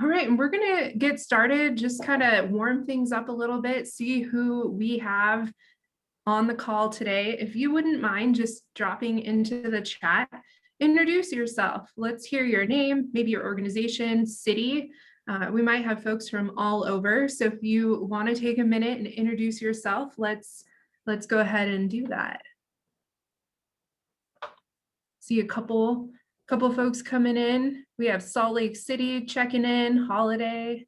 All right, and we're going to get started, just kind of warm things up a little bit, see who we have on the call today. If you wouldn't mind just dropping into the chat, introduce yourself. Let's hear your name, maybe your organization, city. We might have folks from all over. So if you want to take a minute and introduce yourself, let's go ahead and do that. See a couple folks coming in. We have Salt Lake City checking in, Holiday.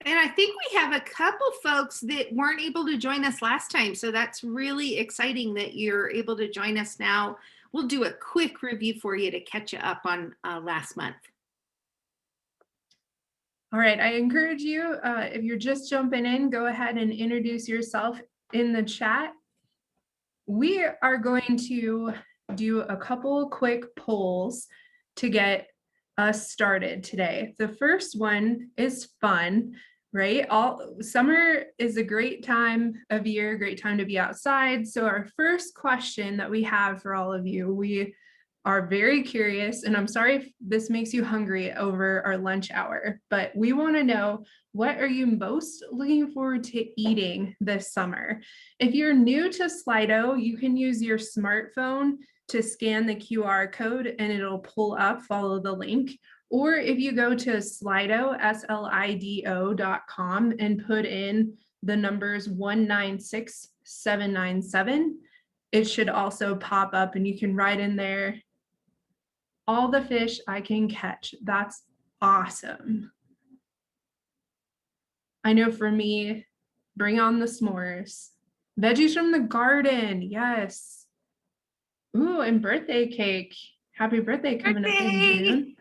And I think we have a couple folks that weren't able to join us last time. So that's really exciting that you're able to join us now. We'll do a quick review for you to catch you up on last month. All right, I encourage you, if you're just jumping in, go ahead and introduce yourself in the chat. We are going to do a couple quick polls to get us started today. The first one is fun, right? Summer is a great time of year, great time to be outside. So our first question that we have for all of you, we are very curious, and I'm sorry if this makes you hungry over our lunch hour, but we want to know, what are you most looking forward to eating this summer? If you're new to Slido, you can use your smartphone to scan the QR code and it'll pull up, follow the link. Or if you go to Slido, slido.com, and put in the numbers 196797, it should also pop up and you can write in there, all the fish I can catch. That's awesome. I know for me, bring on the s'mores. Veggies from the garden, yes. Ooh, and birthday cake. Happy birthday coming up in June.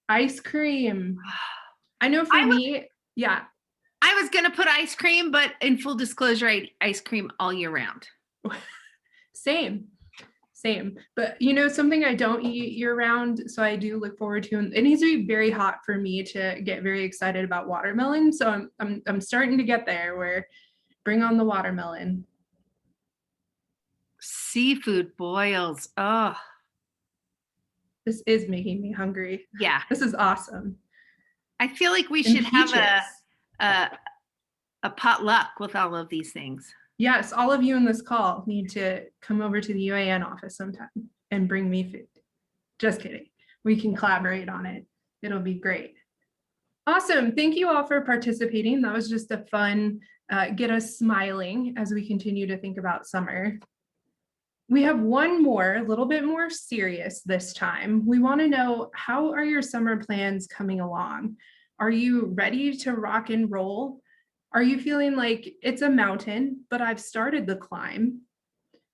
Ice cream. I know for me, yeah. I was going to put ice cream, but in full disclosure, I eat ice cream all year round. Same. But you know, something I don't eat year round, so I do look forward to, and it needs to be very hot for me to get very excited about watermelon. So I'm starting to get there, where bring on the watermelon. Seafood boils. Oh, this is making me hungry. Yeah, this is awesome. I feel like we should have a potluck with all of these things. Yes, all of you in this call need to come over to the UAN office sometime and bring me food. Just kidding. We can collaborate on it. It'll be great. Awesome. Thank you all for participating. That was just a fun, get us smiling as we continue to think about summer. We have one more, a little bit more serious this time. We want to know, how are your summer plans coming along? Are you ready to rock and roll? Are you feeling like it's a mountain, but I've started the climb?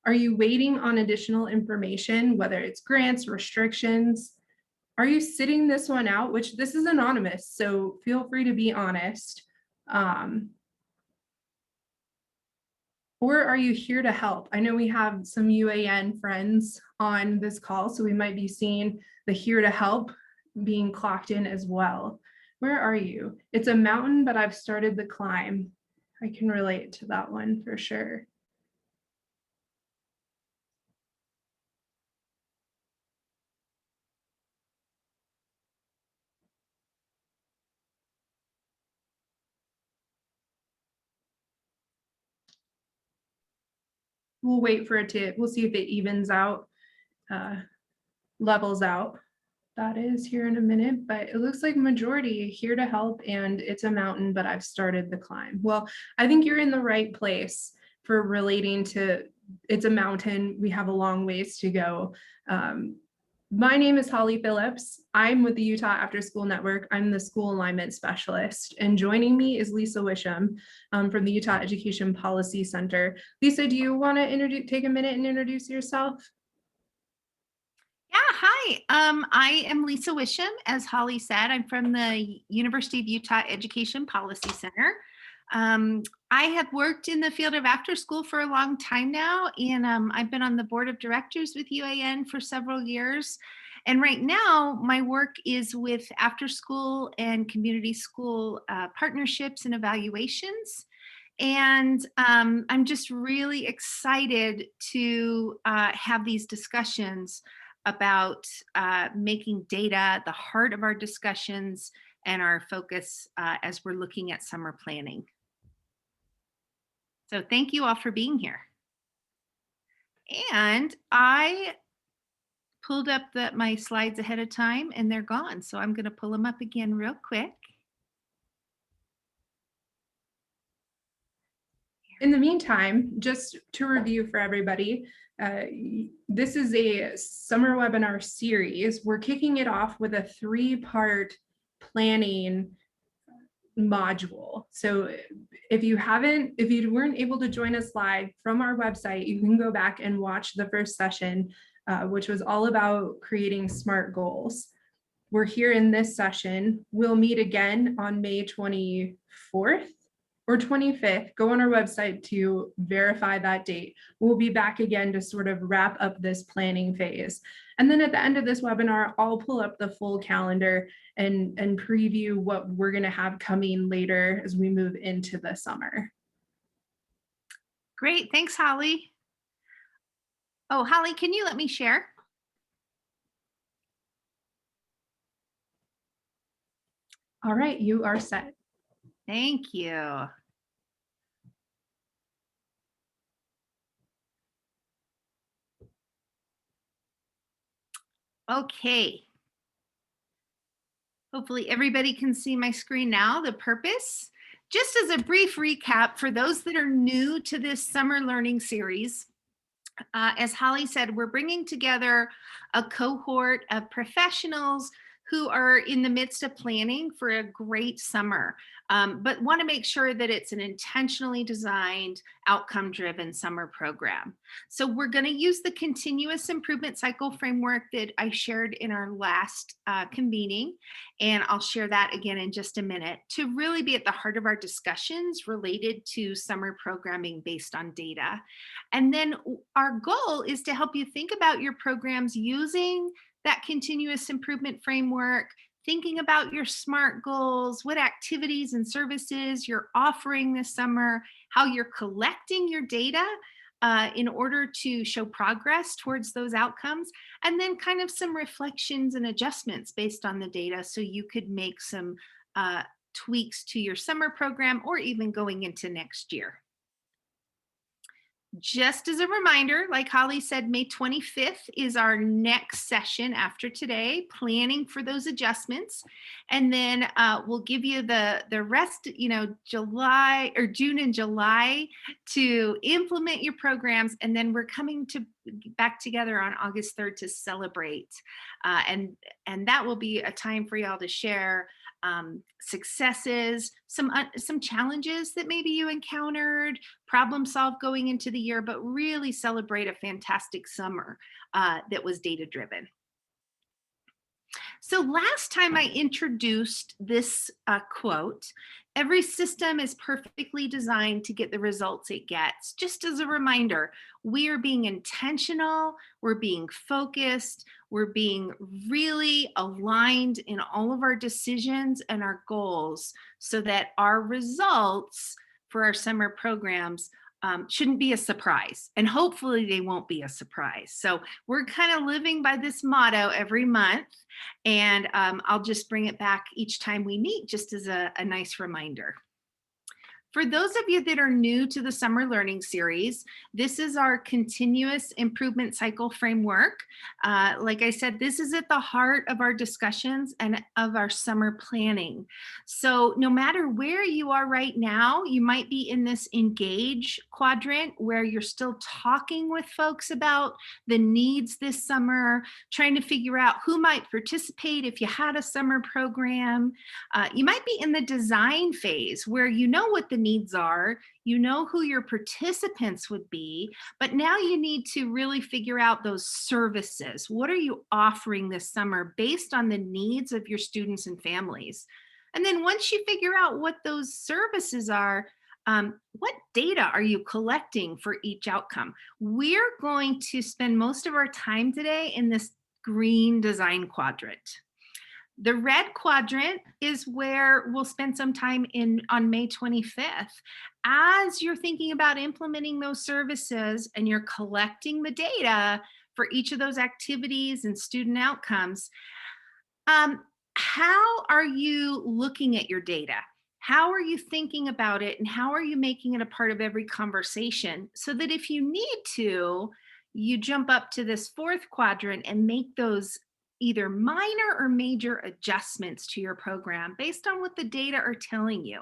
Are you waiting on additional information, whether it's grants, restrictions? Are you sitting this one out, which this is anonymous, so feel free to be honest. Or are you here to help? I know we have some UAN friends on this call, so we might be seeing the here to help being clocked in as well. Where are you? It's a mountain, but I've started the climb. I can relate to that one for sure. We'll wait for it to, we'll see if it evens out, levels out. That is here in a minute, but it looks like majority here to help, and it's a mountain, but I've started the climb. Well, I think you're in the right place for relating to, it's a mountain, we have a long ways to go. My name is Holly Phillips. I'm with the Utah After School Network. I'm the school alignment specialist, and joining me is Lisa Wisham from the Utah Education Policy Center. Lisa, do you want to take a minute and introduce yourself? Yeah, hi. I am Lisa Wisham. As Holly said, I'm from the University of Utah Education Policy Center. I have worked in the field of after school for a long time now, and I've been on the board of directors with UAN for several years. And right now, my work is with after school and community school partnerships and evaluations. And I'm just really excited to have these discussions about making data the heart of our discussions and our focus as we're looking at summer planning. So thank you all for being here. And I pulled up my slides ahead of time and they're gone. So I'm going to pull them up again real quick. In the meantime, just to review for everybody, this is a summer webinar series. We're kicking it off with a 3-part planning module. So if you weren't able to join us live from our website, you can go back and watch the first session, which was all about creating SMART goals. We're here in this session. We'll meet again on May 24th or 25th. Go on our website to verify that date. We'll be back again to sort of wrap up this planning phase. And then at the end of this webinar, I'll pull up the full calendar and preview what we're going to have coming later as we move into the summer. Great, thanks, Holly. Oh, Holly, can you let me share? All right, you are set. Thank you. Okay. Hopefully everybody can see my screen now. The purpose, just as a brief recap for those that are new to this summer learning series, as Holly said, we're bringing together a cohort of professionals who are in the midst of planning for a great summer, but want to make sure that it's an intentionally designed, outcome-driven summer program. So we're going to use the continuous improvement cycle framework that I shared in our last convening, and I'll share that again in just a minute, to really be at the heart of our discussions related to summer programming based on data. And then our goal is to help you think about your programs using that continuous improvement framework, thinking about your SMART goals, what activities and services you're offering this summer, how you're collecting your data in order to show progress towards those outcomes, and then kind of some reflections and adjustments based on the data so you could make some tweaks to your summer program or even going into next year. Just as a reminder, like Holly said, May 25th is our next session after today, planning for those adjustments. And then we'll give you the rest, July or June and July to implement your programs. And then we're coming back together on August 3rd to celebrate. And that will be a time for y'all to share successes, some challenges that maybe you encountered, problem solve going into the year, but really celebrate a fantastic summer that was data driven. So last time I introduced this quote, every system is perfectly designed to get the results it gets. Just as a reminder, we are being intentional, we're being focused, we're being really aligned in all of our decisions and our goals so that our results for our summer programs shouldn't be a surprise, and hopefully they won't be a surprise. So we're kind of living by this motto every month, and I'll just bring it back each time we meet just as a nice reminder. For those of you that are new to the Summer Learning Series, this is our continuous improvement cycle framework. Like I said, this is at the heart of our discussions and of our summer planning. So no matter where you are right now, you might be in this engage quadrant where you're still talking with folks about the needs this summer, trying to figure out who might participate if you had a summer program. You might be in the design phase where you know what the needs are, you know who your participants would be, but now you need to really figure out those services. What are you offering this summer based on the needs of your students and families? And then once you figure out what those services are, what data are you collecting for each outcome? We're going to spend most of our time today in this green design quadrant. The red quadrant is where we'll spend some time on May 25th. As you're thinking about implementing those services and you're collecting the data for each of those activities and student outcomes, how are you looking at your data? How are you thinking about it? And how are you making it a part of every conversation so that if you need to, you jump up to this fourth quadrant and make those either minor or major adjustments to your program based on what the data are telling you.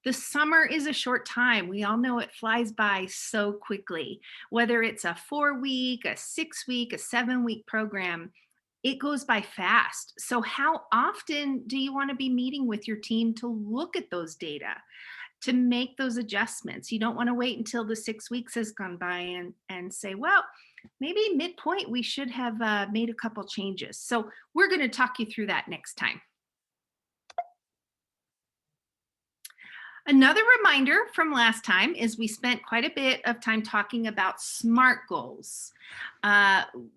The summer is a short time. We all know it flies by so quickly. Whether it's a 4-week, a 6-week, a 7-week program, it goes by fast. So how often do you want to be meeting with your team to look at those data, to make those adjustments? You don't want to wait until the 6 weeks has gone by and say, well, maybe midpoint we should have made a couple changes. So we're going to talk you through that next time. Another reminder from last time is we spent quite a bit of time talking about SMART goals.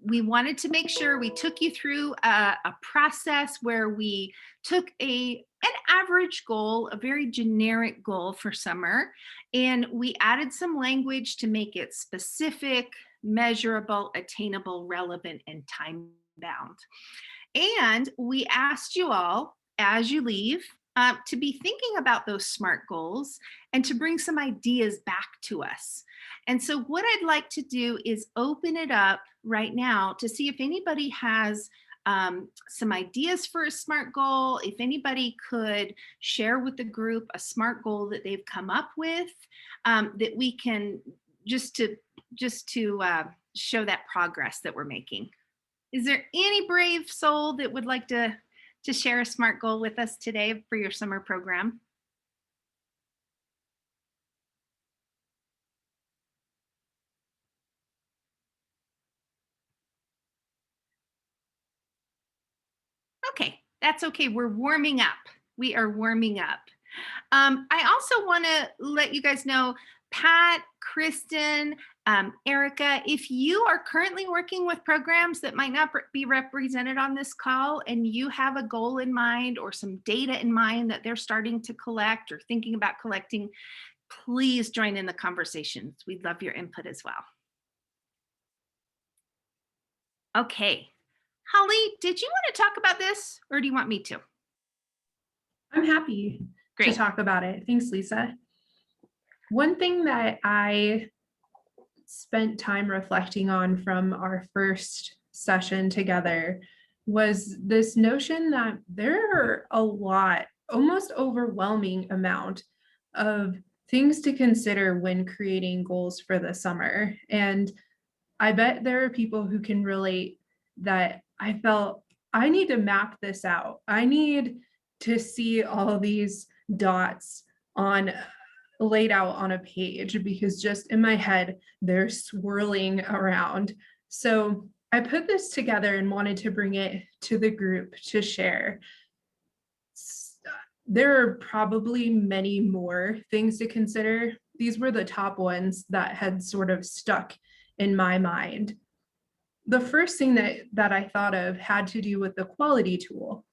We wanted to make sure we took you through a process where we took an average goal, a very generic goal for summer, and we added some language to make it specific, measurable, attainable, relevant, and time-bound. And we asked you all, as you leave, to be thinking about those SMART goals and to bring some ideas back to us. And so what I'd like to do is open it up right now to see if anybody has some ideas for a SMART goal, if anybody could share with the group a SMART goal that they've come up with, that we can just to show that progress that we're making. Is there any brave soul that would like to share a SMART goal with us today for your summer program? Okay, that's okay. We're warming up. We are warming up. I also want to let you guys know, Pat, Kristen, Erica, if you are currently working with programs that might not be represented on this call and you have a goal in mind or some data in mind that they're starting to collect or thinking about collecting, please join in the conversations. We'd love your input as well. Okay. Holly, did you want to talk about this or do you want me to? I'm happy to talk about it. Thanks, Lisa. One thing that I spent time reflecting on from our first session together was this notion that there are a lot, almost overwhelming amount of things to consider when creating goals for the summer. And I bet there are people who can relate that I felt I need to map this out. I need to see all these dots laid out on a page because just in my head, they're swirling around. So I put this together and wanted to bring it to the group to share. There are probably many more things to consider. These were the top ones that had sort of stuck in my mind. The first thing that I thought of had to do with the quality tool,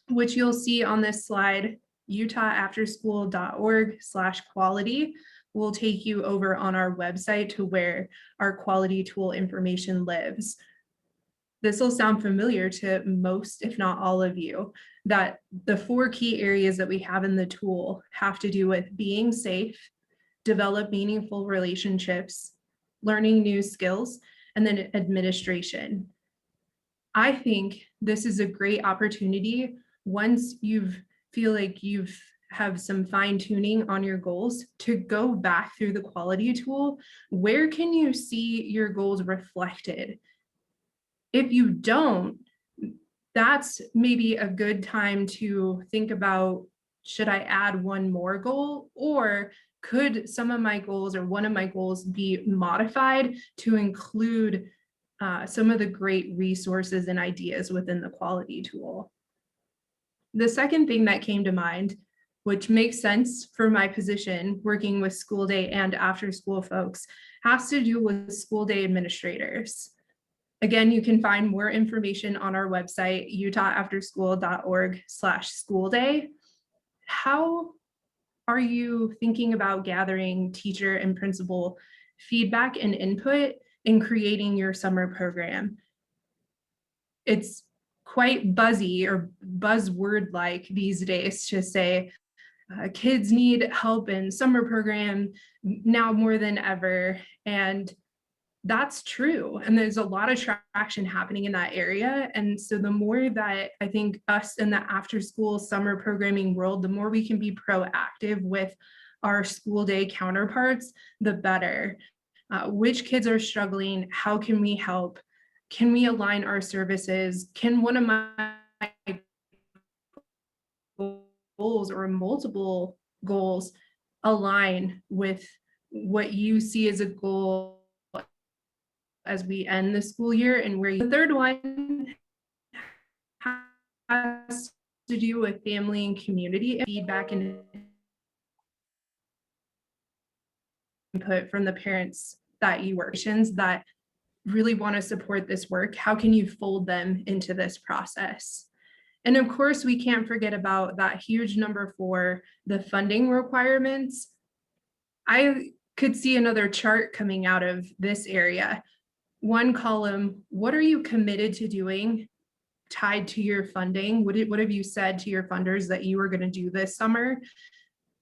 which you'll see on this slide. utahafterschool.org/quality will take you over on our website to where our quality tool information lives. This will sound familiar to most, if not all of you, that the 4 key areas that we have in the tool have to do with being safe, develop meaningful relationships, learning new skills, and then administration. I think this is a great opportunity once you feel like you've have some fine tuning on your goals to go back through the quality tool. Where can you see your goals reflected? If you don't, that's maybe a good time to think about, should I add one more goal, or could some of my goals or one of my goals be modified to include some of the great resources and ideas within the quality tool? The second thing that came to mind, which makes sense for my position working with school day and after school folks, has to do with school day administrators. Again, you can find more information on our website, utahafterschool.org/school day. How are you thinking about gathering teacher and principal feedback and input in creating your summer program? It's quite buzzy or buzzword-like these days to say, kids need help in summer program now more than ever. And that's true. And there's a lot of traction happening in that area. And so the more that I think us in the after school summer programming world, the more we can be proactive with our school day counterparts, the better. Which kids are struggling? How can we help? Can we align our services? Can one of my goals or multiple goals align with what you see as a goal as we end the school year? And where the third one has to do with family and community feedback and input from the parents that you work with that really want to support this work. How can you fold them into this process? And of course, we can't forget about that huge number 4, the funding requirements. I could see another chart coming out of this area. One column, what are you committed to doing tied to your funding? What have you said to your funders that you were going to do this summer?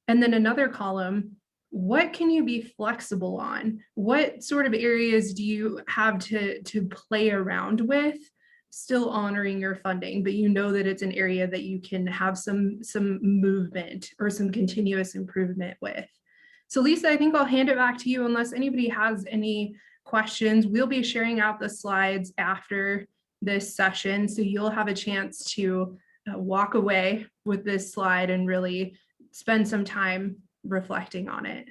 And then another column, what can you be flexible on? What sort of areas do you have to play around with, still honoring your funding, but you know that it's an area that you can have some movement or some continuous improvement with. So Lisa, I think I'll hand it back to you unless anybody has any questions. We'll be sharing out the slides after this session, so you'll have a chance to walk away with this slide and really spend some time reflecting on it.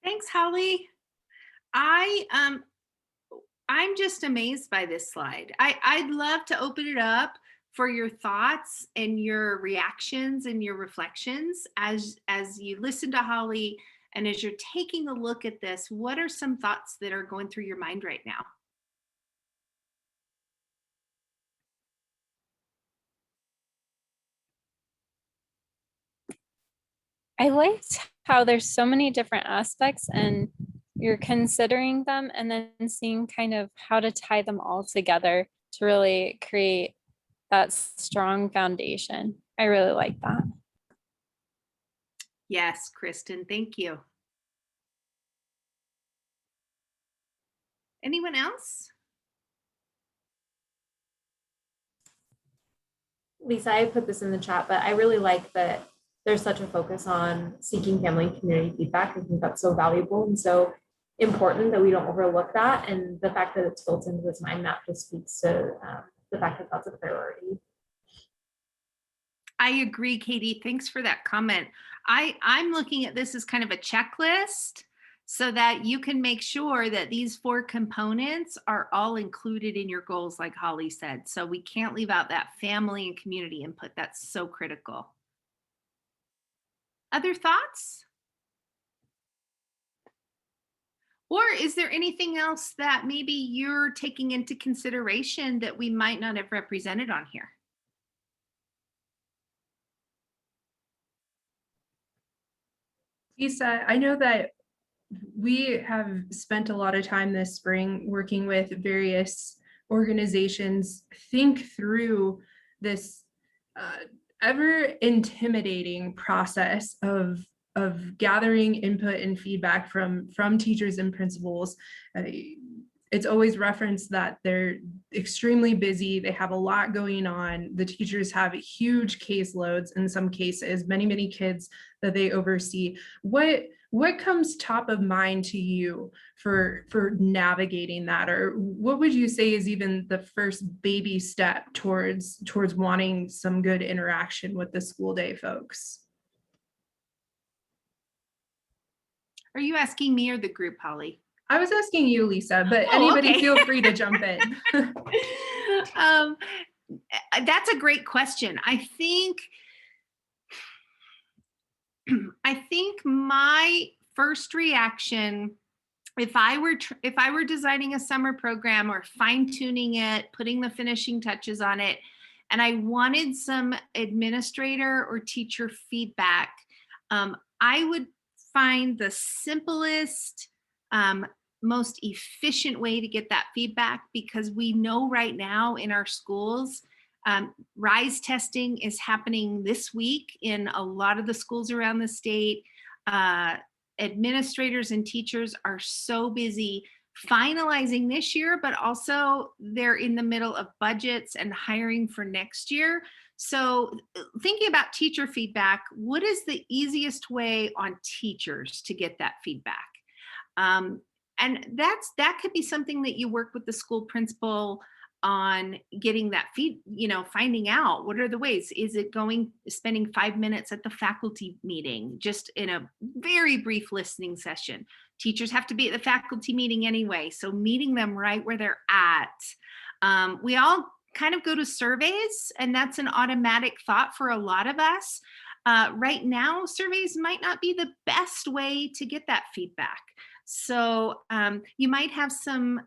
Thanks, Holly. I'm just amazed by this slide. I'd love to open it up for your thoughts and your reactions and your reflections as you listen to Holly and as you're taking a look at this. What are some thoughts that are going through your mind right now? I liked how there's so many different aspects and you're considering them and then seeing kind of how to tie them all together to really create that strong foundation. I really like that. Yes, Kristen, thank you. Anyone else? Lisa, I put this in the chat, but I really like that there's such a focus on seeking family and community feedback. I think that's so valuable and so important that we don't overlook that. And the fact that it's built into this mind map just speaks to the fact that that's a priority. I agree, Katie. Thanks for that comment. I'm looking at this as kind of a checklist so that you can make sure that these 4 components are all included in your goals, like Holly said. So we can't leave out that family and community input. That's so critical. Other thoughts? Or is there anything else that maybe you're taking into consideration that we might not have represented on here? Lisa, I know that we have spent a lot of time this spring working with various organizations think through this ever intimidating process of gathering input and feedback from teachers and principals. It's always referenced that they're extremely busy. They have a lot going on. The teachers have huge caseloads in some cases, many kids that they oversee. What comes top of mind to you for navigating that? Or what would you say is even the first baby step towards wanting some good interaction with the school day folks? Are you asking me or the group, Holly? I was asking you, Lisa, but anybody okay. Feel free to jump in. That's a great question. I think my first reaction if I were designing a summer program or fine tuning it, putting the finishing touches on it, and I wanted some administrator or teacher feedback, I would find the simplest, most efficient way to get that feedback, because we know right now in our schools, RISE testing is happening this week in a lot of the schools around the state. Administrators and teachers are so busy finalizing this year, but also they're in the middle of budgets and hiring for next year. So thinking about teacher feedback, what is the easiest way on teachers to get that feedback? And that could be something that you work with the school principal on, getting that finding out what are the ways. Is it spending 5 minutes at the faculty meeting, just in a very brief listening session? Teachers have to be at the faculty meeting anyway, so meeting them right where they're at. We all kind of go to surveys, and that's an automatic thought for a lot of us. Right now, surveys might not be the best way to get that feedback. So you might have some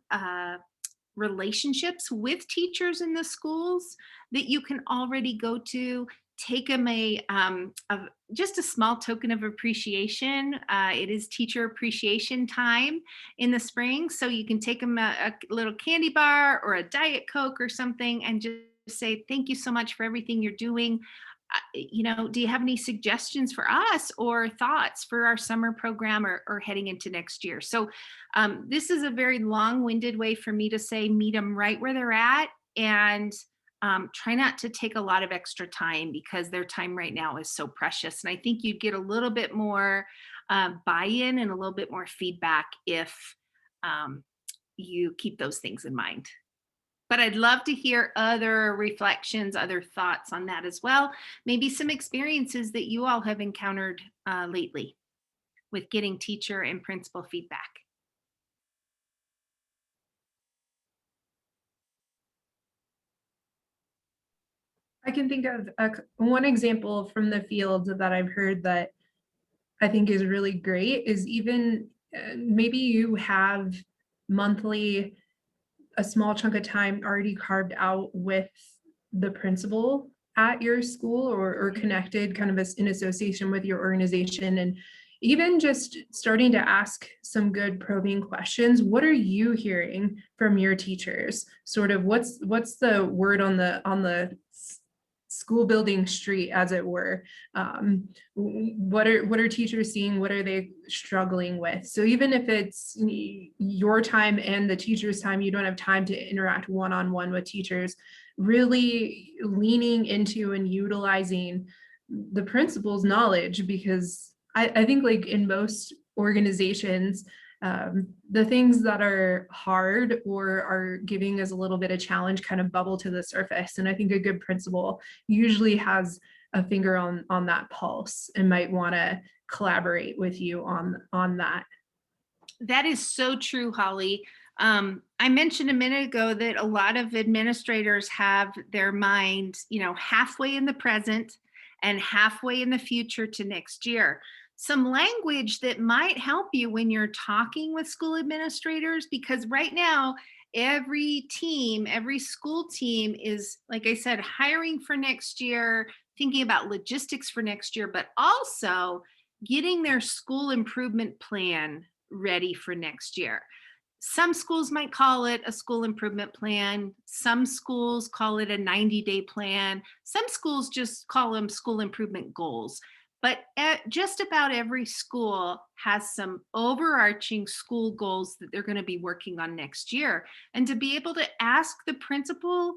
relationships with teachers in the schools that you can already go to. Take them just a small token of appreciation. It is teacher appreciation time in the spring, so you can take them a little candy bar or a Diet Coke or something, and just say, thank you so much for everything you're doing. Do you have any suggestions for us or thoughts for our summer program or heading into next year? So this is a very long-winded way for me to say, meet them right where they're at, and try not to take a lot of extra time, because their time right now is so precious. And I think you'd get a little bit more buy-in and a little bit more feedback if you keep those things in mind. But I'd love to hear other reflections, other thoughts on that as well. Maybe some experiences that you all have encountered lately with getting teacher and principal feedback. I can think of one example from the field that I've heard that I think is really great is even maybe you have monthly, a small chunk of time already carved out with the principal at your school, or connected kind of in association with your organization, and even just starting to ask some good probing questions. What are you hearing from your teachers? Sort of what's the word on the school building street, as it were? What are teachers seeing? What are they struggling with? So even if it's your time and the teacher's time, you don't have time to interact one-on-one with teachers, really leaning into and utilizing the principal's knowledge, because I think, like in most organizations, the things that are hard or are giving us a little bit of challenge kind of bubble to the surface. And I think a good principal usually has a finger on that pulse and might want to collaborate with you on that. That is so true, Holly. I mentioned a minute ago that a lot of administrators have their mind, halfway in the present and halfway in the future to next year. Some language that might help you when you're talking with school administrators, because right now, every school team is, like I said, hiring for next year, thinking about logistics for next year, but also getting their school improvement plan ready for next year. Some schools might call it a school improvement plan. Some schools call it a 90-day plan. Some schools just call them school improvement goals. But just about every school has some overarching school goals that they're going to be working on next year. And to be able to ask the principal,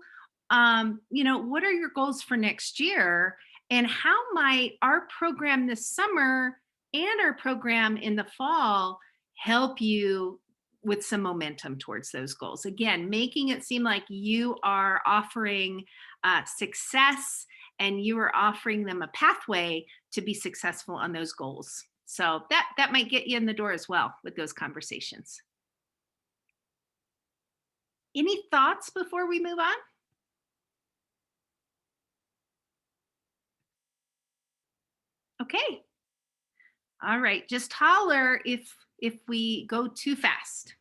what are your goals for next year? And how might our program this summer and our program in the fall help you with some momentum towards those goals? Again, making it seem like you are offering success, and you are offering them a pathway to be successful on those goals. So that might get you in the door as well with those conversations. Any thoughts before we move on? Okay. All right. Just holler if if we go too fast.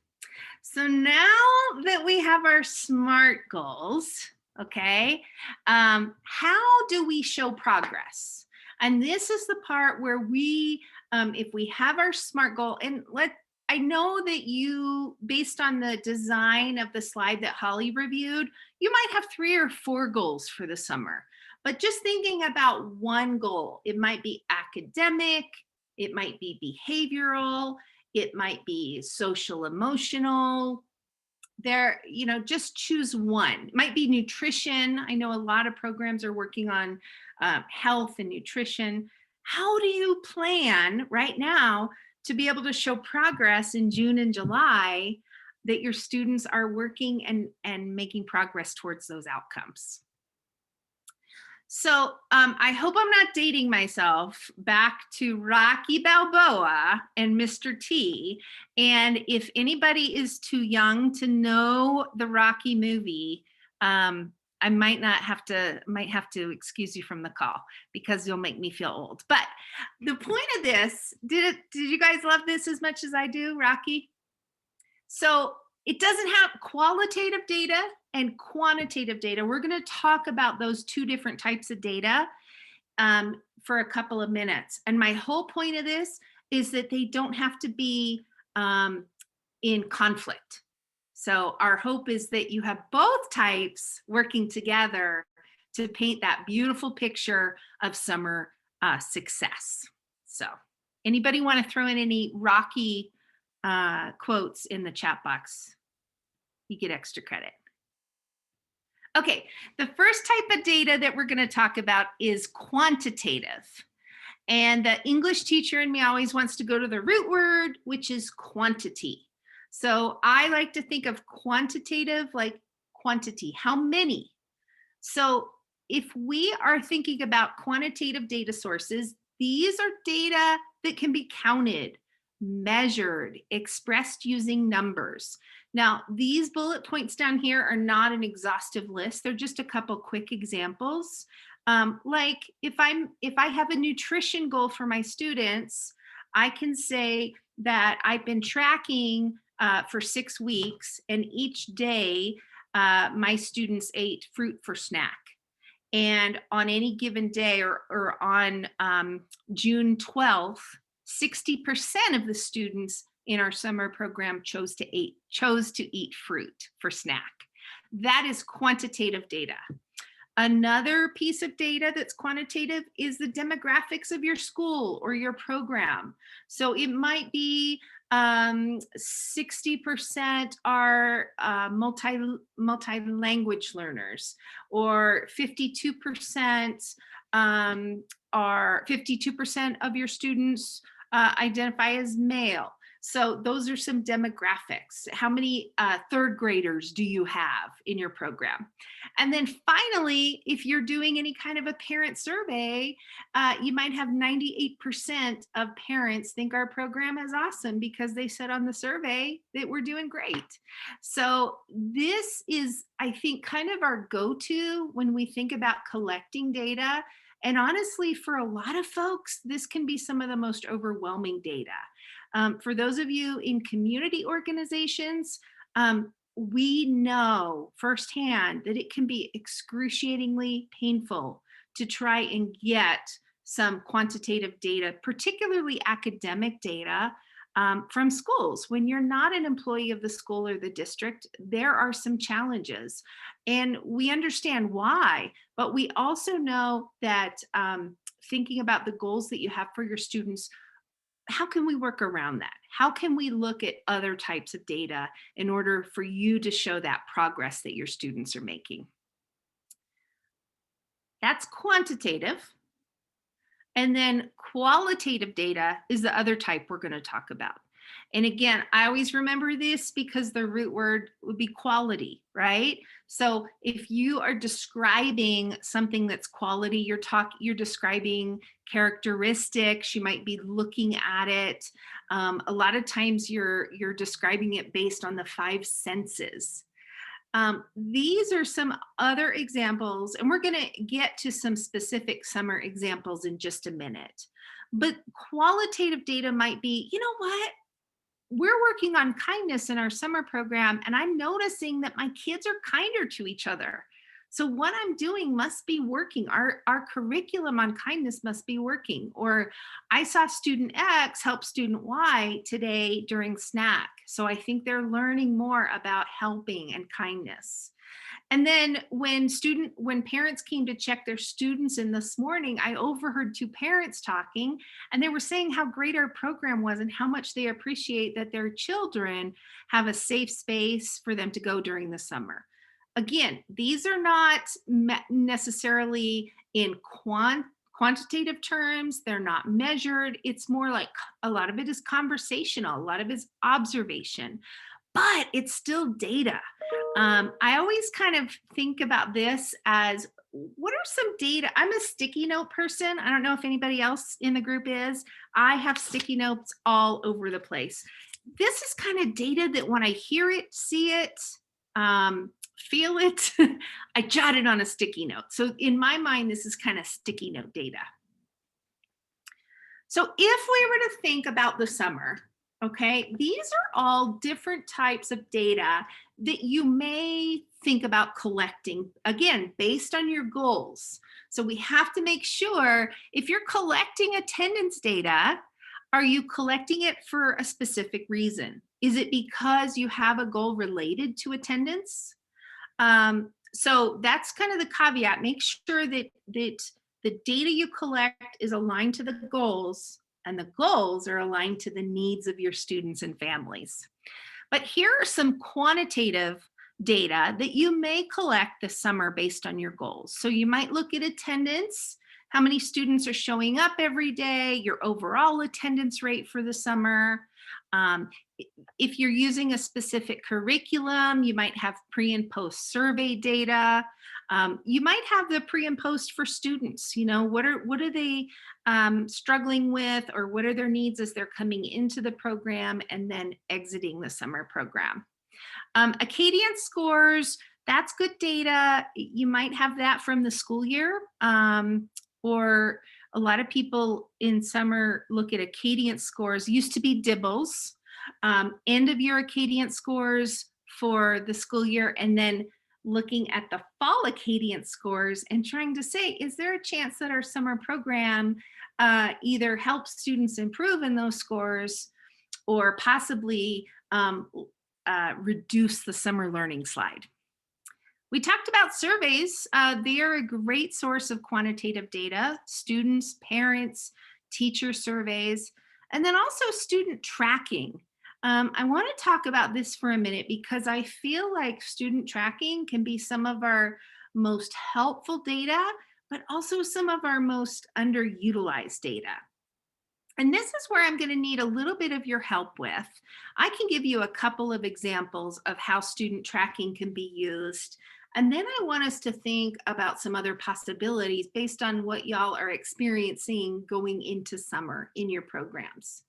So now that we have our SMART goals, okay, how do we show progress? And this is the part where we, if we have our SMART goal, and I know that you, based on the design of the slide that Holly reviewed, you might have 3 or 4 goals for the summer. But just thinking about one goal, it might be academic, it might be behavioral, it might be social emotional. There, just choose one. It might be nutrition. I know a lot of programs are working on health and nutrition. How do you plan right now to be able to show progress in June and July that your students are working and making progress towards those outcomes? So I hope I'm not dating myself back to Rocky Balboa and Mr. T. And if anybody is too young to know the Rocky movie, I might have to excuse you from the call because you'll make me feel old. But the point of this, did you guys love this as much as I do, Rocky? So it doesn't have qualitative data and quantitative data. We're going to talk about those 2 different types of data for a couple of minutes. And my whole point of this is that they don't have to be in conflict. So our hope is that you have both types working together to paint that beautiful picture of summer success. So anybody want to throw in any Rocky quotes in the chat box? You get extra credit. Okay, the first type of data that we're going to talk about is quantitative. And the English teacher in me always wants to go to the root word, which is quantity. So I like to think of quantitative like quantity, how many. So if we are thinking about quantitative data sources, these are data that can be counted, measured, expressed using numbers. Now, these bullet points down here are not an exhaustive list. They're just a couple quick examples. Like if I have a nutrition goal for my students, I can say that I've been tracking for 6 weeks, and each day my students ate fruit for snack. And on any given day or on June 12th, 60% of the students in our summer program chose to eat fruit for snack. That is quantitative data. Another piece of data that's quantitative is the demographics of your school or your program. So it might be 60% are multi-language learners, or 52% of your students identify as male. So those are some demographics. How many 3rd graders do you have in your program? And then finally, if you're doing any kind of a parent survey, you might have 98% of parents think our program is awesome because they said on the survey that we're doing great. So this is, I think, kind of our go-to when we think about collecting data. And honestly, for a lot of folks, this can be some of the most overwhelming data. For those of you in community organizations, we know firsthand that it can be excruciatingly painful to try and get some quantitative data, particularly academic data, from schools. When you're not an employee of the school or the district, there are some challenges. And we understand why, but we also know that thinking about the goals that you have for your students, how can we work around that? How can we look at other types of data in order for you to show that progress that your students are making? That's quantitative. And then qualitative data is the other type we're going to talk about. And again, I always remember this because the root word would be quality, right? So if you are describing something that's quality, you're describing characteristics, you might be looking at it. A lot of times you're describing it based on the 5 senses. These are some other examples, and we're going to get to some specific summer examples in just a minute. But qualitative data might be, you know what? we're working on kindness in our summer program, and I'm noticing that my kids are kinder to each other. So what I'm doing must be working. Our curriculum on kindness must be working. Or I saw student X help student Y today during snack. So I think they're learning more about helping and kindness. And then when parents came to check their students in this morning, I overheard two parents talking, and they were saying how great our program was and how much they appreciate that their children have a safe space for them to go during the summer. Again, these are not necessarily in quantitative terms. They're not measured. It's more like a lot of it is conversational, a lot of it is observation, but it's still data. I always kind of think about this as, what are some data? I'm a sticky note person. I don't know if anybody else in the group is. I have sticky notes all over the place. This is kind of data that when I hear it, see it, feel it, I jot it on a sticky note. So in my mind, this is kind of sticky note data. So if we were to think about the summer, okay, these are all different types of data that you may think about collecting, again, based on your goals. So we have to make sure, if you're collecting attendance data, are you collecting it for a specific reason? Is it because you have a goal related to attendance? So that's kind of the caveat. Make sure that the data you collect is aligned to the goals, and the goals are aligned to the needs of your students and families. But here are some quantitative data that you may collect this summer based on your goals. So you might look at attendance, how many students are showing up every day, your overall attendance rate for the summer. If you're using a specific curriculum, you might have pre and post survey data. You might have the pre and post for students. You know, what are they struggling with, or what are their needs as they're coming into the program and then exiting the summer program. Acadian scores, that's good data. You might have that from the school year, or a lot of people in summer look at Acadian scores. Used to be DIBELS, end of year Acadian scores for the school year, and then looking at the fall Acadian scores and trying to say, is there a chance that our summer program either helps students improve in those scores, or possibly reduce the summer learning slide? We talked about surveys. They are a great source of quantitative data, students, parents, teacher surveys, and then also student tracking. I want to talk about this for a minute because I feel like student tracking can be some of our most helpful data, but also some of our most underutilized data. And this is where I'm going to need a little bit of your help with. I can give you a couple of examples of how student tracking can be used. And then I want us to think about some other possibilities based on what y'all are experiencing going into summer in your programs.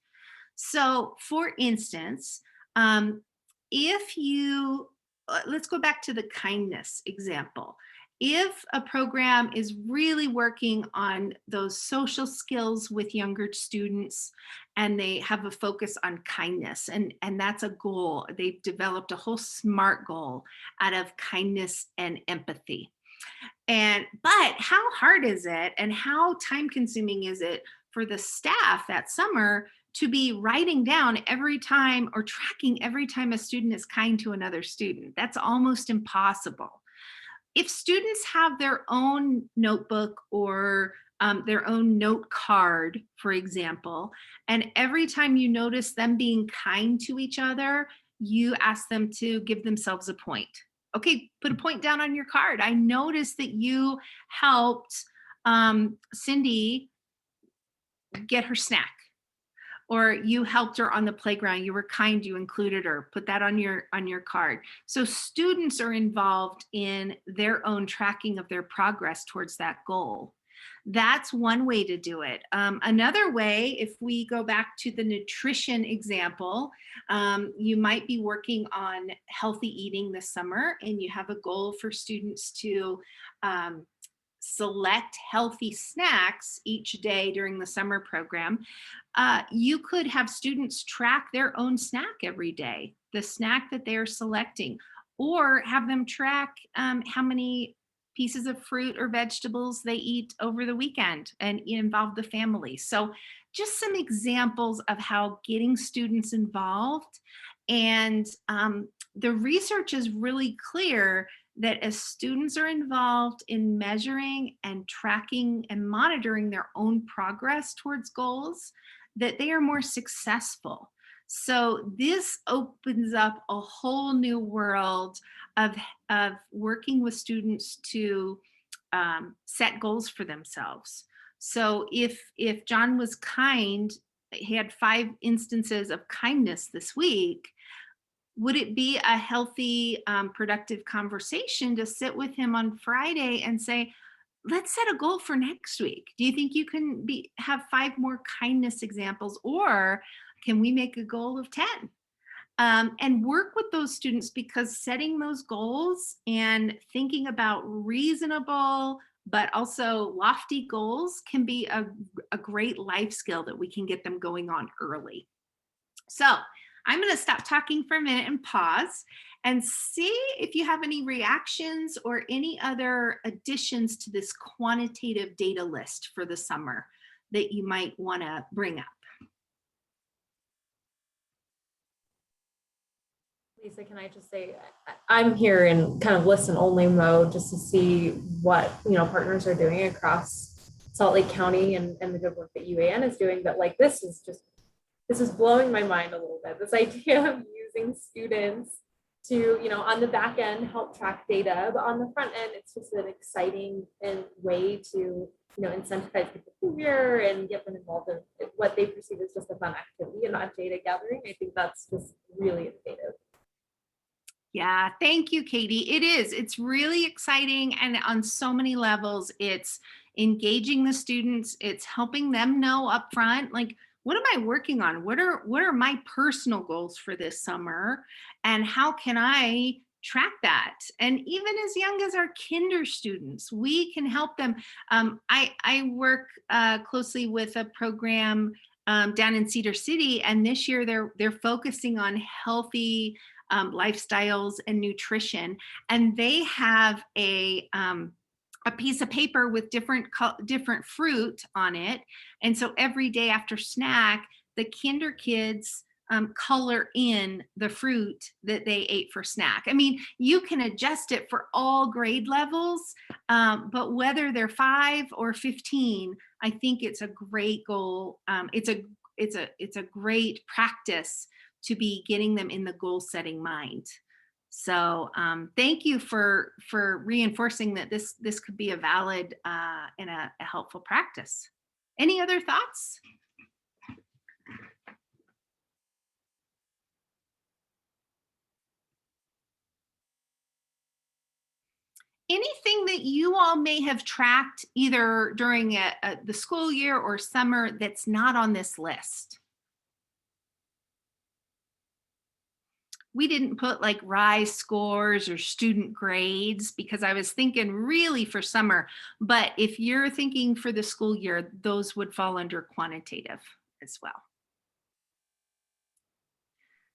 So for instance, if you, let's go back to the kindness example. If a program is really working on those social skills with younger students and they have a focus on kindness, and that's a goal, they've developed a whole SMART goal out of kindness and empathy. But how hard is it, and how time consuming is it for the staff that summer to be writing down every time or tracking every time a student is kind to another student? That's almost impossible. If students have their own notebook or their own note card, for example, and every time you notice them being kind to each other, you ask them to give themselves a point. Okay, put a point down on your card. I noticed that you helped Cindy get her snack, or you helped her on the playground, you were kind, you included her, put that on your card. So students are involved in their own tracking of their progress towards that goal. That's one way to do it. Another way, if we go back to the nutrition example, you might be working on healthy eating this summer, and you have a goal for students to select healthy snacks each day during the summer program, you could have students track their own snack every day, the snack that they're selecting, or have them track how many pieces of fruit or vegetables they eat over the weekend and involve the family. So just some examples of how getting students involved. And the research is really clear that as students are involved in measuring and tracking and monitoring their own progress towards goals, that they are more successful. So this opens up a whole new world of working with students to set goals for themselves. So if John was kind, he had 5 instances of kindness this week, would it be a healthy, productive conversation to sit with him on Friday and say, let's set a goal for next week? Do you think you can have 5 more kindness examples, or can we make a goal of 10? And work with those students, because setting those goals and thinking about reasonable but also lofty goals can be a great life skill that we can get them going on early. So I'm going to stop talking for a minute and pause and see if you have any reactions or any other additions to this quantitative data list for the summer that you might want to bring up. Lisa, can I just say, I'm here in kind of listen only mode just to see what, partners are doing across Salt Lake County and the good work that UAN is doing. But like, this is blowing my mind a little bit. This idea of using students to, on the back end, help track data, but on the front end, it's just an exciting way to, incentivize the behavior and get them involved in what they perceive as just a fun activity and not data gathering. I think that's just really innovative. Yeah, thank you, Katie. It is. It's really exciting. And on so many levels, it's engaging the students. It's helping them know up front, like, what am I working on? What are my personal goals for this summer? And how can I track that? And even as young as our kinder students, we can help them. I work closely with a program down in Cedar City, and this year they're focusing on healthy lifestyles and nutrition, and they have a piece of paper with different fruit on it, and so every day after snack, the kinder kids color in the fruit that they ate for snack. I mean, you can adjust it for all grade levels, but whether they're 5 or 15, I think it's a great goal. It's a great practice to be getting them in the goal setting mind. So thank you for reinforcing that this could be a valid and a helpful practice. Any other thoughts? Anything that you all may have tracked either during the school year or summer that's not on this list? We didn't put like RISE scores or student grades because I was thinking really for summer, but if you're thinking for the school year, those would fall under quantitative as well.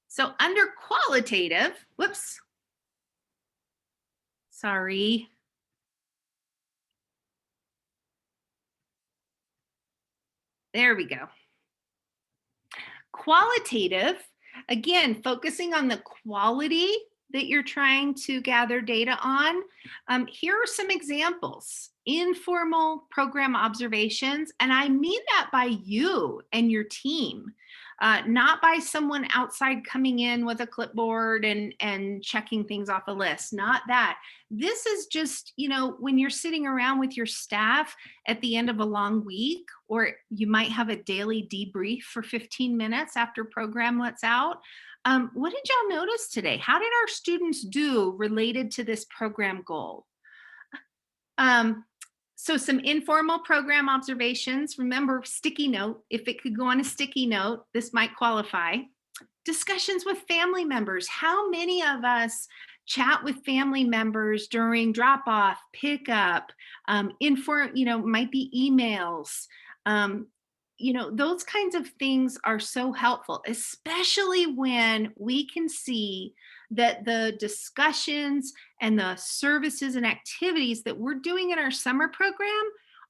So under qualitative, whoops, sorry. There we go. Qualitative, again, focusing on the quality that you're trying to gather data on. Here are some examples. Informal program observations, and I mean that by you and your team, not by someone outside coming in with a clipboard and checking things off a list, not that. This is just, when you're sitting around with your staff at the end of a long week, or you might have a daily debrief for 15 minutes after program lets out. What did y'all notice today? How did our students do related to this program goal? So some informal program observations. Remember, sticky note. If it could go on a sticky note, this might qualify. Discussions with family members. How many of us chat with family members during drop off, pickup, might be emails. Those kinds of things are so helpful, especially when we can see that the discussions and the services and activities that we're doing in our summer program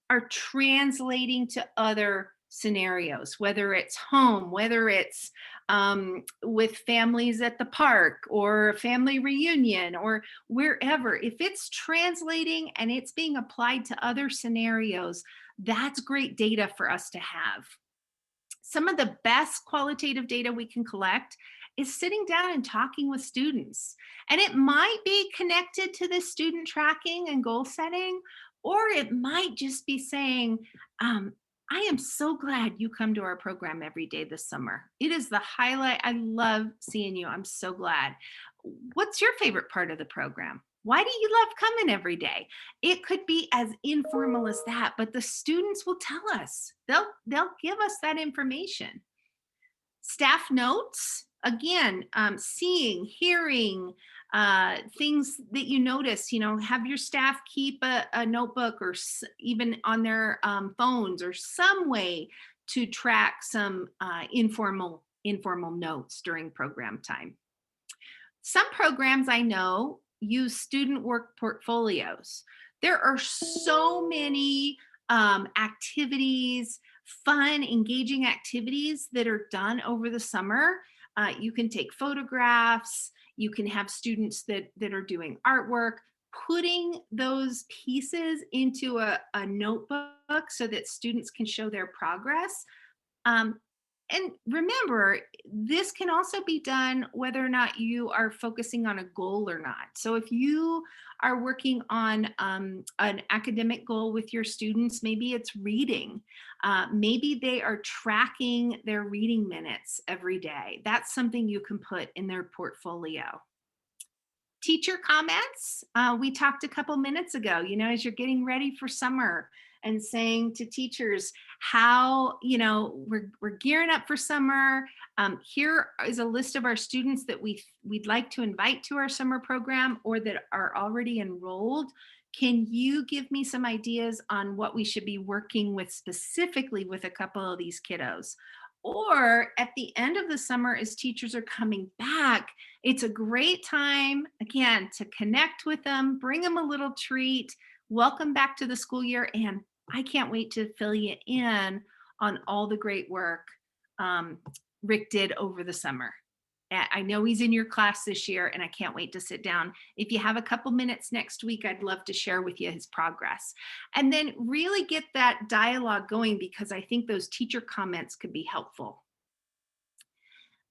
are translating to other scenarios, whether it's home, whether it's with families at the park or a family reunion or wherever. If it's translating and it's being applied to other scenarios, that's great data for us to have. Some of the best qualitative data we can collect is sitting down and talking with students. And it might be connected to the student tracking and goal setting, or it might just be saying, I am so glad you come to our program every day this summer. It is the highlight. I love seeing you. I'm so glad. What's your favorite part of the program? Why do you love coming every day? It could be as informal as that, but the students will tell us. They'll give us that information. Staff notes, again, seeing, hearing, things that you notice, have your staff keep a notebook or even on their phones or some way to track some informal notes during program time. Some programs I know use student work portfolios. There are so many activities, fun, engaging activities that are done over the summer. You can take photographs, you can have students that are doing artwork, putting those pieces into a notebook so that students can show their progress. And remember, this can also be done whether or not you are focusing on a goal or not. So if you are working on an academic goal with your students, maybe it's reading. Maybe they are tracking their reading minutes every day. That's something you can put in their portfolio. Teacher comments, we talked a couple minutes ago, as you're getting ready for summer and saying to teachers how, we're gearing up for summer. Here is a list of our students that we'd like to invite to our summer program or that are already enrolled. Can you give me some ideas on what we should be working with specifically with a couple of these kiddos? Or at the end of the summer, as teachers are coming back, it's a great time, again, to connect with them, bring them a little treat, welcome back to the school year, and I can't wait to fill you in on all the great work Rick did over the summer. I know he's in your class this year, and I can't wait to sit down. If you have a couple minutes next week, I'd love to share with you his progress. And then really get that dialogue going, because I think those teacher comments could be helpful.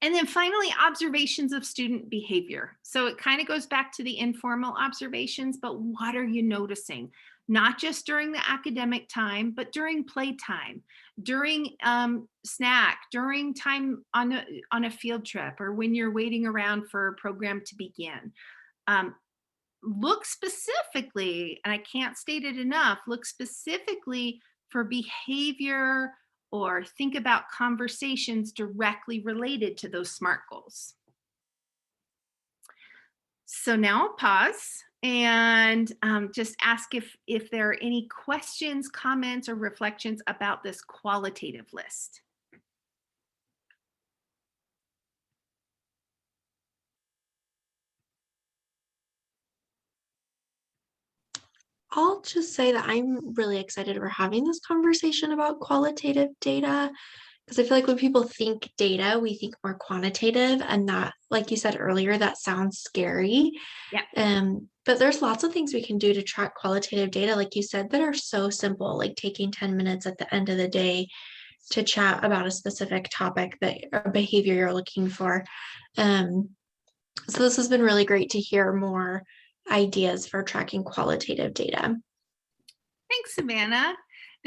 And then finally, observations of student behavior. So it kind of goes back to the informal observations, but what are you noticing? Not just during the academic time, but during playtime, during snack, during time on a field trip, or when you're waiting around for a program to begin. Look specifically, and I can't state it enough, look specifically for behavior or think about conversations directly related to those SMART goals. So now I'll pause and just ask if there are any questions, comments, or reflections about this qualitative list. I'll just say that I'm really excited we're having this conversation about qualitative data, because I feel like when people think data, we think more quantitative, and that, like you said earlier, that sounds scary. Yeah. But there's lots of things we can do to track qualitative data, like you said, that are so simple, like taking 10 minutes at the end of the day to chat about a specific topic that or behavior you're looking for. So this has been really great to hear more ideas for tracking qualitative data. Thanks, Savannah.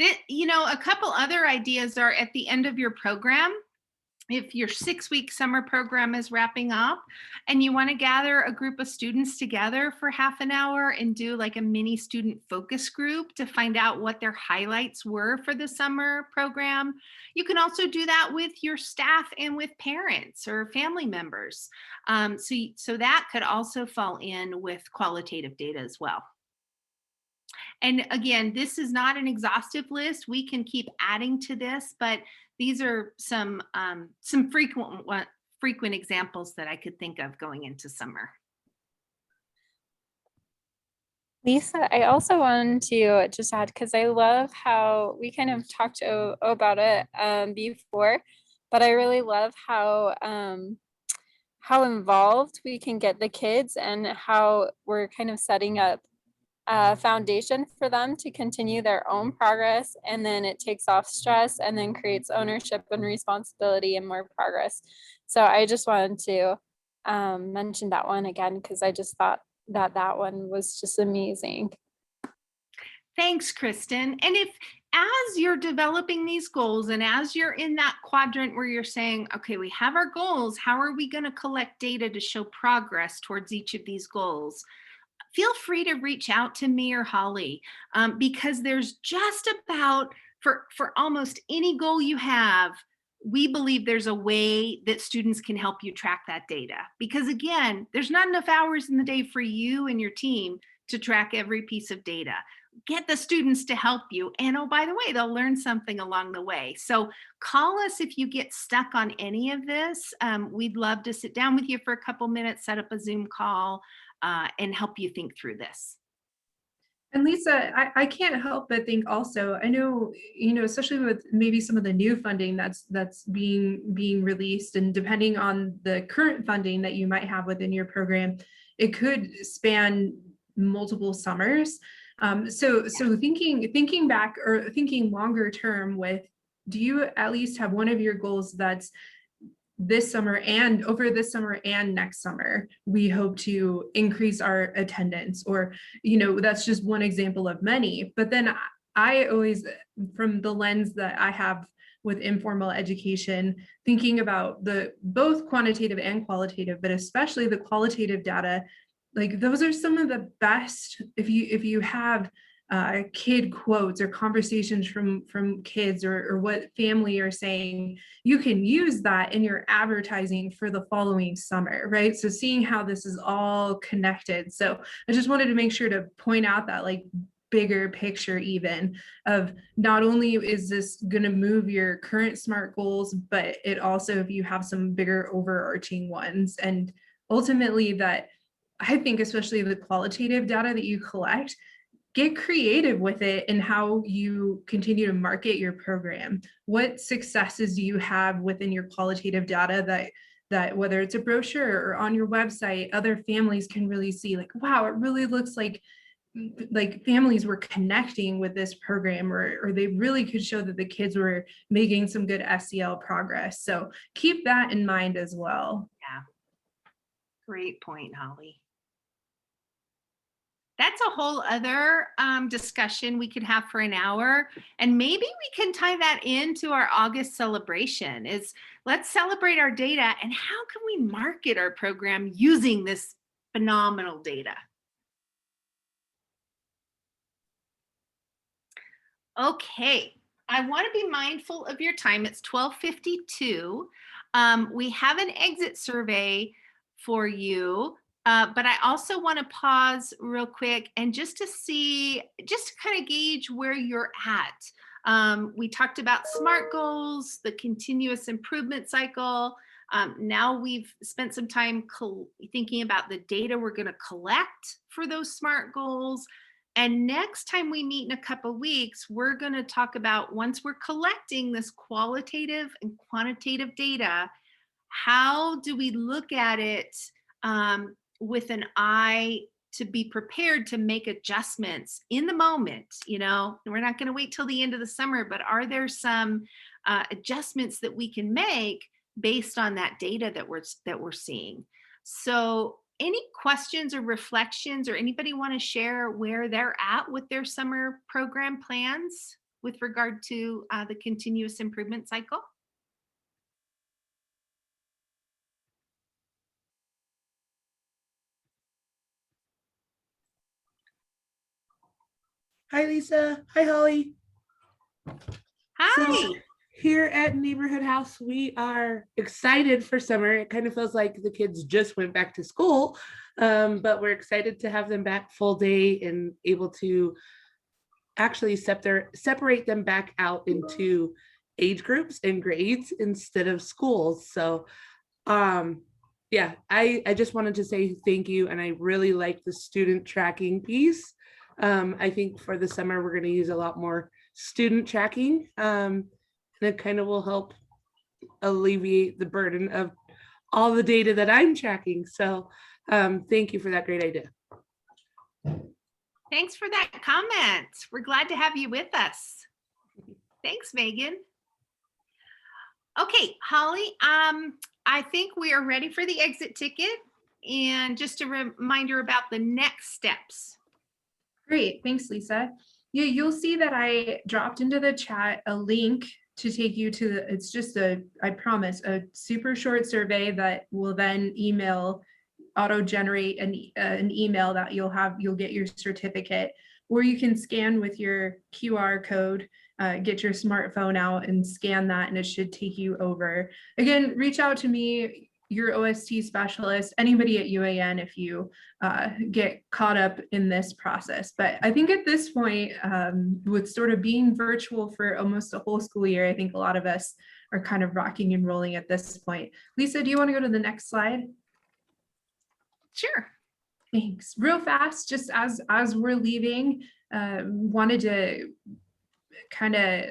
A couple other ideas are at the end of your program. if your 6-week summer program is wrapping up and you want to gather a group of students together for half an hour and do like a mini student focus group to find out what their highlights were for the summer program, you can also do that with your staff and with parents or family members. So that could also fall in with qualitative data as well. And again, this is not an exhaustive list. We can keep adding to this, but these are some frequent examples that I could think of going into summer. Lisa, I also wanted to just add, because I love how we kind of talked about it before, but I really love how involved we can get the kids and how we're kind of setting up a foundation for them to continue their own progress, and then it takes off stress and then creates ownership and responsibility and more progress. So I just wanted to mention that one again, because I just thought that one was just amazing. Thanks, Kristen. And if as you're developing these goals and as you're in that quadrant where you're saying, okay, we have our goals, how are we going to collect data to show progress towards each of these goals? Feel free to reach out to me or Holly, because there's just about, for almost any goal you have, we believe there's a way that students can help you track that data. Because again, there's not enough hours in the day for you and your team to track every piece of data. Get the students to help you. And oh, by the way, they'll learn something along the way. So call us if you get stuck on any of this. We'd love to sit down with you for a couple minutes, set up a Zoom call, and help you think through this. And Lisa, I can't help but think also, I know, especially with maybe some of the new funding that's being released, and depending on the current funding that you might have within your program, it could span multiple summers. So thinking back or thinking longer term with, do you at least have one of your goals that's this summer and over this summer and next summer, we hope to increase our attendance, or, that's just one example of many. But then I always, from the lens that I have with informal education, thinking about both quantitative and qualitative, but especially the qualitative data, like those are some of the best, if you have kid quotes or conversations from kids or what family are saying, you can use that in your advertising for the following summer, right? So seeing how this is all connected. So I just wanted to make sure to point out that like bigger picture even of not only is this going to move your current SMART goals, but it also, if you have some bigger overarching ones, and ultimately that I think, especially the qualitative data that you collect, get creative with it and how you continue to market your program. What successes do you have within your qualitative data that whether it's a brochure or on your website, other families can really see like, wow, it really looks like families were connecting with this program, or they really could show that the kids were making some good SEL progress. So keep that in mind as well. Yeah, great point, Holly. That's a whole other discussion we could have for an hour. And maybe we can tie that into our August celebration. Let's celebrate our data and how can we market our program using this phenomenal data? Okay, I want to be mindful of your time. It's 12:52. We have an exit survey for you. But I also want to pause real quick and just to kind of gauge where you're at. We talked about SMART goals, the continuous improvement cycle. Now we've spent some time thinking about the data we're going to collect for those SMART goals. And next time we meet in a couple of weeks, we're going to talk about, once we're collecting this qualitative and quantitative data, how do we look at it with an eye to be prepared to make adjustments in the moment? We're not going to wait till the end of the summer, but are there some adjustments that we can make based on that data that we're seeing? So any questions or reflections, or anybody want to share where they're at with their summer program plans with regard to the continuous improvement cycle? Hi, Lisa. Hi, Holly. Hi. So here at Neighborhood House, we are excited for summer. It kind of feels like the kids just went back to school, but we're excited to have them back full day and able to actually separate them back out into age groups and grades instead of schools. So yeah, I just wanted to say thank you. And I really like the student tracking piece. I think for the summer, we're going to use a lot more student tracking. And it kind of will help alleviate the burden of all the data that I'm tracking. So thank you for that great idea. Thanks for that comment. We're glad to have you with us. Thanks, Megan. Okay, Holly, I think we are ready for the exit ticket. And just a reminder about the next steps. Great, thanks, Lisa. Yeah, you'll see that I dropped into the chat a link to take you to the, it's just I promise, a super short survey that will then auto-generate an email that you'll get your certificate, or you can scan with your QR code, get your smartphone out and scan that, and it should take you over. Again, reach out to me, your OST specialist, anybody at UAN if you get caught up in this process. But I think at this point, with sort of being virtual for almost a whole school year, I think a lot of us are kind of rocking and rolling at this point. Lisa, do you want to go to the next slide? Sure. Thanks. Real fast, just as we're leaving, wanted to kind of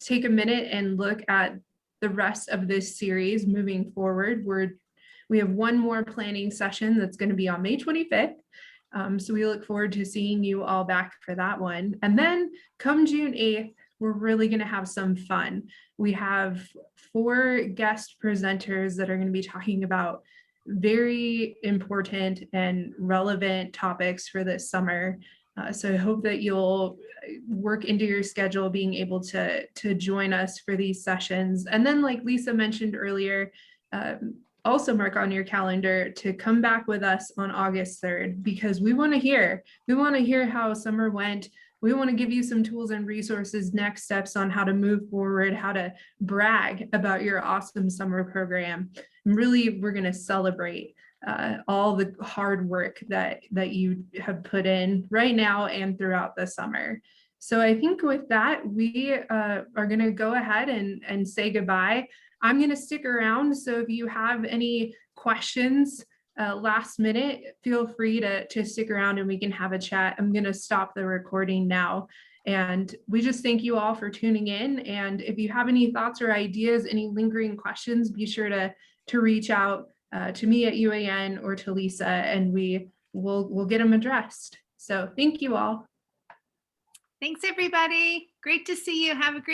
take a minute and look at the rest of this series moving forward. We have one more planning session that's going to be on May 25th. So we look forward to seeing you all back for that one. And then come June 8th, we're really going to have some fun. We have 4 guest presenters that are going to be talking about very important and relevant topics for this summer. So I hope that you'll work into your schedule being able to join us for these sessions. And then, like Lisa mentioned earlier, also mark on your calendar to come back with us on August 3rd, because we want to hear how summer went. We want to give you some tools and resources, next steps on how to move forward, how to brag about your awesome summer program. And really, we're going to celebrate all the hard work that you have put in right now and throughout the summer. So I think with that, we are going to go ahead and say goodbye. I'm going to stick around. So if you have any questions last minute, feel free to stick around and we can have a chat. I'm going to stop the recording now. And we just thank you all for tuning in. And if you have any thoughts or ideas, any lingering questions, be sure to reach out to me at UAN or to Lisa, and we'll get them addressed. So thank you all. Thanks, everybody. Great to see you. Have a great